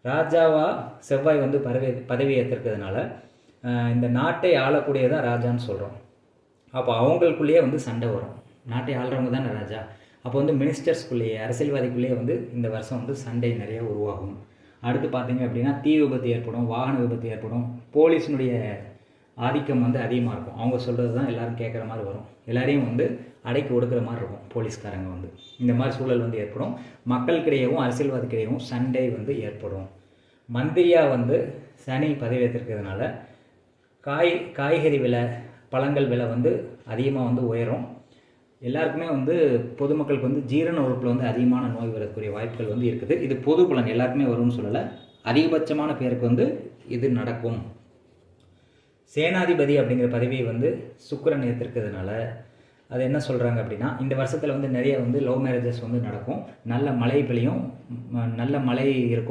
ராஜாவா செவ்வாய் வந்து பதவி ஏற்றிருக்கிறதுனால இந்த நாட்டை ஆளக்கூடியதான் ராஜான்னு சொல்கிறோம். அப்போ அவங்களுக்குள்ளேயே வந்து சண்டை வரும். நாட்டை ஆள்றவங்க தானே ராஜா. அப்போ வந்து மினிஸ்டர்ஸ்குள்ளேயே, அரசியல்வாதிக்குள்ளேயே வந்து இந்த வருஷம் வந்து சண்டை நிறைய உருவாகும். அடுத்து பார்த்தீங்க அப்படின்னா தீ விபத்து ஏற்படும், வாகன விபத்து ஏற்படும், போலீஸினுடைய ஆதிக்கம் வந்து அதிகமாக இருக்கும். அவங்க சொல்கிறது தான் எல்லோரும் கேட்குற மாதிரி வரும். எல்லாரையும் வந்து அடைக்கி ஒடுக்கிற மாதிரி இருக்கும் போலீஸ்காரங்க வந்து. இந்த மாதிரி சூழல் வந்து ஏற்படும். மக்களுக்கிடையவும் அரசியல்வாதிக்கிடையவும் சண்டை வந்து ஏற்படும். மந்திரியாக வந்து சனி பதவியேற்றிருக்கிறதுனால காய்கறி விலை, பழங்கள் விலை வந்து அதிகமாக வந்து உயரும். எல்லாருக்குமே வந்து பொதுமக்களுக்கு வந்து ஜீரண உறுப்பில் வந்து அதிகமான நோய் வரக்கூடிய வாய்ப்புகள் வந்து இருக்குது. இது பொது பலன், எல்லாருக்குமே வரும்னு சொல்லலை. அதிகபட்சமான பேருக்கு வந்து இது நடக்கும். சேனாதிபதி அப்படிங்கிற பதவியை வந்து சுக்கிரன் ஏற்றிருக்கிறதுனால அது என்ன சொல்கிறாங்க அப்படின்னா, இந்த வருஷத்தில் வந்து நிறைய வந்து லவ் மேரேஜஸ் வந்து நடக்கும். நல்ல மழை பெய்யும், நல்ல மழை இருக்கும்.